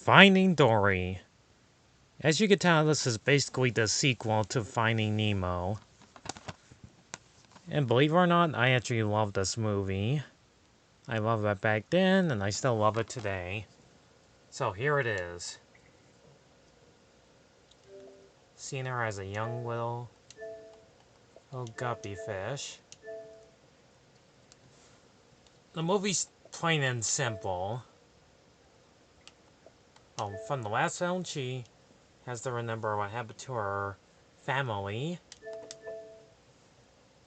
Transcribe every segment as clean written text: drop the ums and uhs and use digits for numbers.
Finding Dory. As you can tell, this is basically the sequel to Finding Nemo. And believe it or not, I actually love this movie. I loved it back then, and I still love it today. So here it is. Seeing her as a young little guppy fish. The movie's plain and simple. From the last film, she has to remember what happened to her family.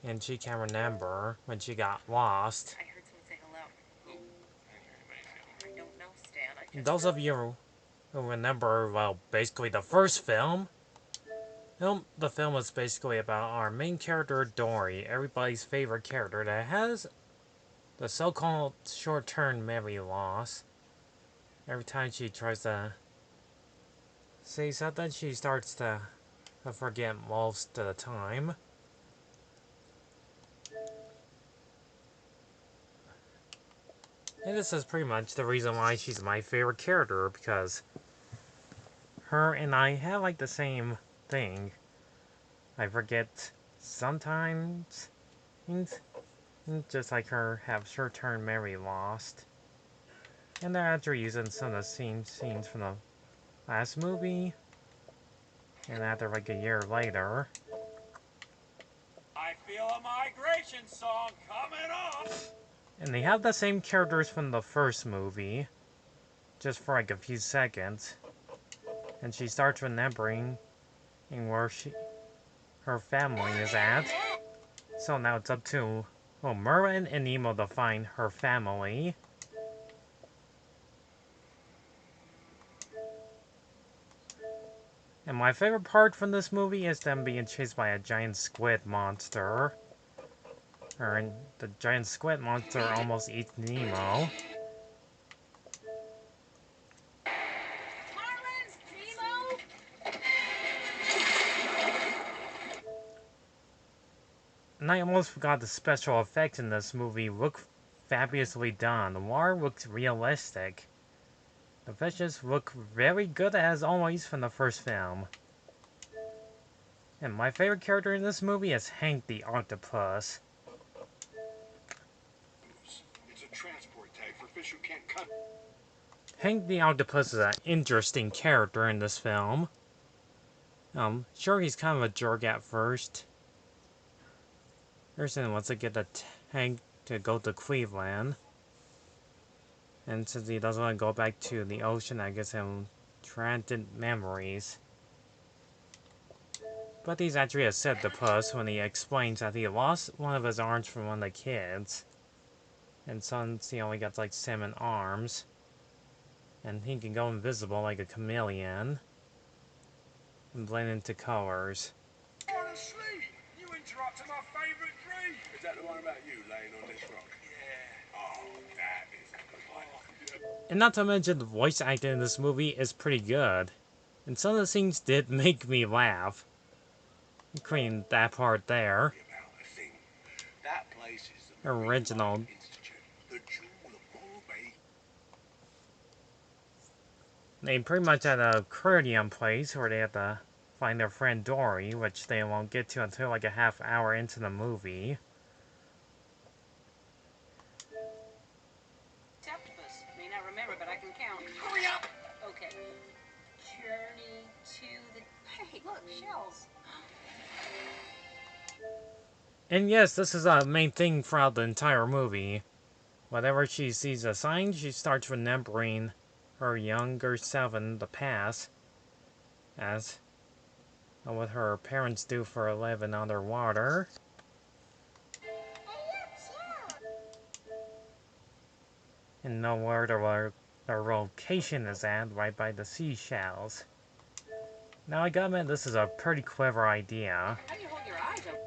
And she can remember when she got lost. I heard someone say hello. Who? I don't know, Stan. Those of you who remember, well, basically the first film, the film was basically about our main character, Dory, everybody's favorite character that has the so-called short-term memory loss. Every time she tries to say something, she starts to forget most of the time. And this is pretty much the reason why she's my favorite character, because her and I have like the same thing. I forget sometimes things, just like her, have short-term memory lost. And they're actually using some of the same scenes from the last movie. And after like a year later. I feel a migration song coming on! And they have the same characters from the first movie. Just for like a few seconds. And she starts remembering where her family is at. So now it's up to Merlin and Nemo to find her family. And my favorite part from this movie is them being chased by a giant squid monster. And the giant squid monster almost eats Nemo. And I almost forgot the special effects in this movie look fabulously done. The water looks realistic. The fishes look very good as always from the first film. And my favorite character in this movie is Hank the Octopus. It's a transport tag for fish who can't cut. Hank the Octopus is an interesting character in this film. Sure, he's kind of a jerk at first. Person wants to get the tank to go to Cleveland. And since he doesn't want to go back to the ocean, that gives him transient memories. But he's actually a septopus when he explains that he lost one of his arms from one of the kids. And since he only got like 7 arms. And he can go invisible like a chameleon. And blend into colors. Honestly, you interrupted my favourite dream. Is that the one about you laying on this rock? Yeah. Oh, that is a good one. And not to mention, the voice acting in this movie is pretty good. And some of the scenes did make me laugh. Including that part there. That place is the Original. The jewel of Morro Bay. They pretty much had a aquarium place where they have to find their friend Dory, which they won't get to until like a half hour into the movie. Septopus. May not remember, but I can count. Hurry up! Okay. Journey to the... Hey, look, shells. And yes, this is a main thing throughout the entire movie. Whenever she sees a sign, she starts remembering her younger self in the past. As what her parents do for a living underwater. And know where their location is at, right by the seashells. Now I gotta admit, this is a pretty clever idea. How do you hold your eyes open?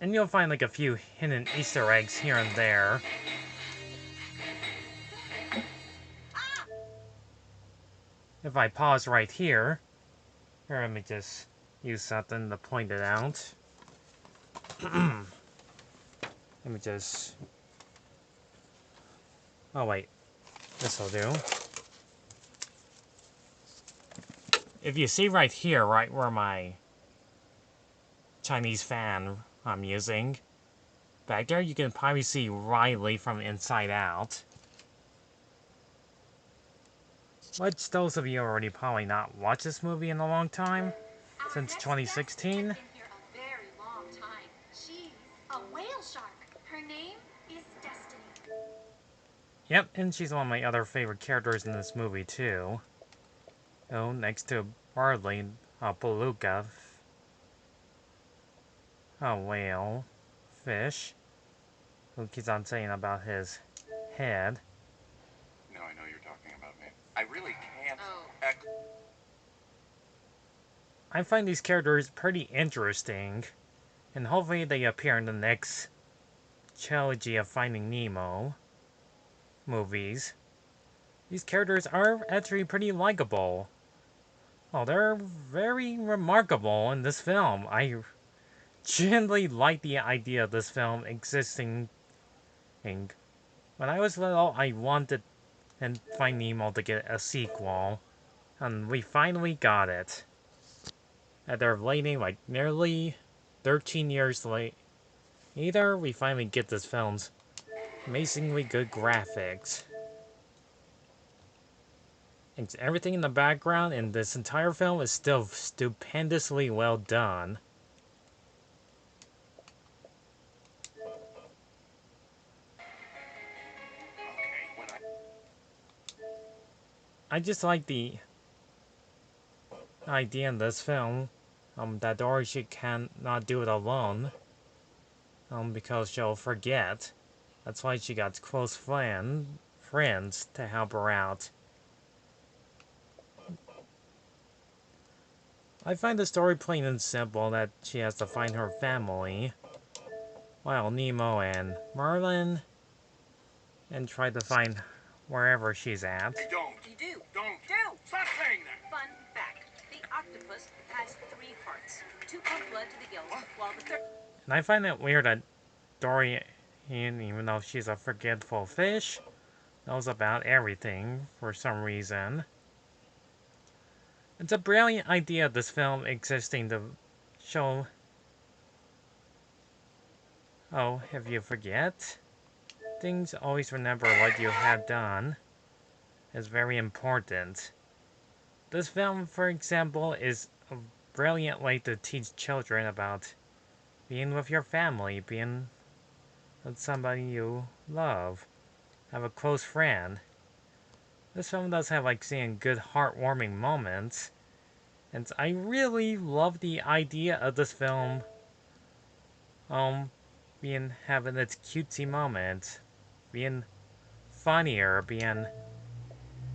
And you'll find like a few hidden Easter eggs here and there. If I pause right here, let me just use something to point it out. Let me just... Oh wait, This'll do. If you see right here, right where my Chinese fan I'm using, back there you can probably see Riley from inside out. Which those of you already probably not watched this movie in a long time, since 2016. Been here a very long time. She's a whale shark. Her name is Destiny. Yep, and she's one of my other favorite characters in this movie too. Oh, next to Barley, a beluga, a whale, fish, who keeps on saying about his head. No, I know you're talking about me. I really can't. Oh. I find these characters pretty interesting, and hopefully they appear in the next trilogy of Finding Nemo movies. These characters are actually pretty likable. Oh, they're very remarkable in this film. I genuinely like the idea of this film existing. When I was little, I wanted and Finding Nemo to get a sequel, and we finally got it. After waiting like nearly 13 years late, either we finally get this film's amazingly good graphics. And everything in the background in this entire film is still stupendously well done. I just like the idea in this film that Dory she cannot do it alone because she'll forget. That's why she got close friends to help her out. I find the story plain and simple that she has to find her family, while Nemo and Marlin and try to find wherever she's at. Hey, don't. You do. Don't. Do. Stop saying that. Fun fact. The octopus has 3 hearts. 2 pump blood to the gills, while the third... And I find it weird that Dory, even though she's a forgetful fish, knows about everything for some reason. It's a brilliant idea of this film existing to show... Oh, if you forget things, always remember what you have done is very important. This film, for example, is a brilliant way to teach children about being with your family, being with somebody you love, have a close friend. This film does have like seeing good heartwarming moments, and I really love the idea of this film having its cutesy moments, being funnier, being,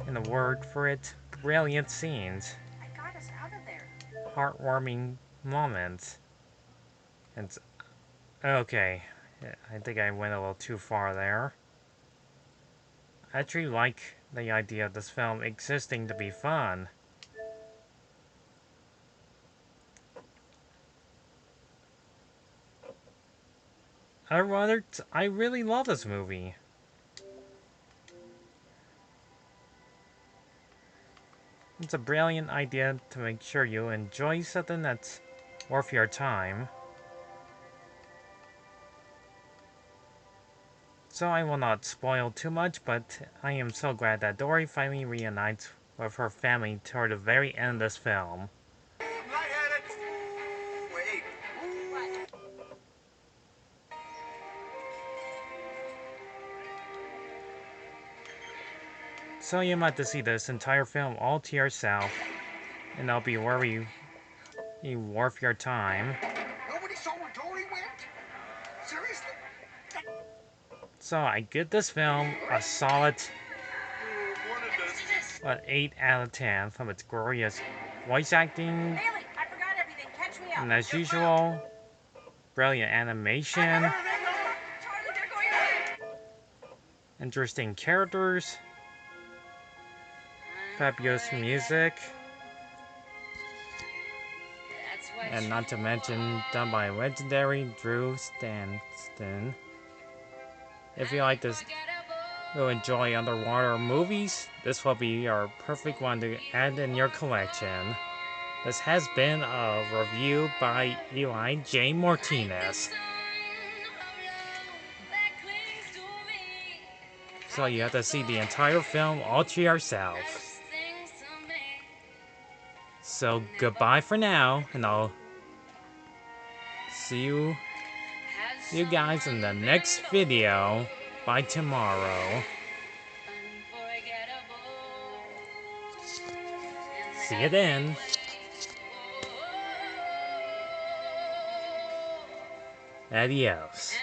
in a word for it, brilliant scenes, I got us out of there. heartwarming moments. And okay, I think I went a little too far there. I actually like the idea of this film existing to be fun. I really love this movie. It's a brilliant idea to make sure you enjoy something that's worth your time. So I will not spoil too much, but I am so glad that Dory finally reunites with her family toward the very end of this film. I'm lightheaded. Wait. What? So you might have to see this entire film all to yourself, and it'll be worth your time. Nobody saw where Dory went? Seriously? So I give this film a solid One of 8 out of 10 from its glorious voice acting, Bailey, I forgot everything. Catch me up. and as usual, brilliant animation, Charlie, they're going away. interesting characters, fabulous music, That's what and not to mention done by legendary Drew Stanton. If you like this you enjoy underwater movies, this will be your perfect one to add in your collection. This has been a review by Eli J Martinez. So you have to see the entire film all to yourself. So goodbye for now, and I'll see you guys in the next video by tomorrow. See you then. Adios.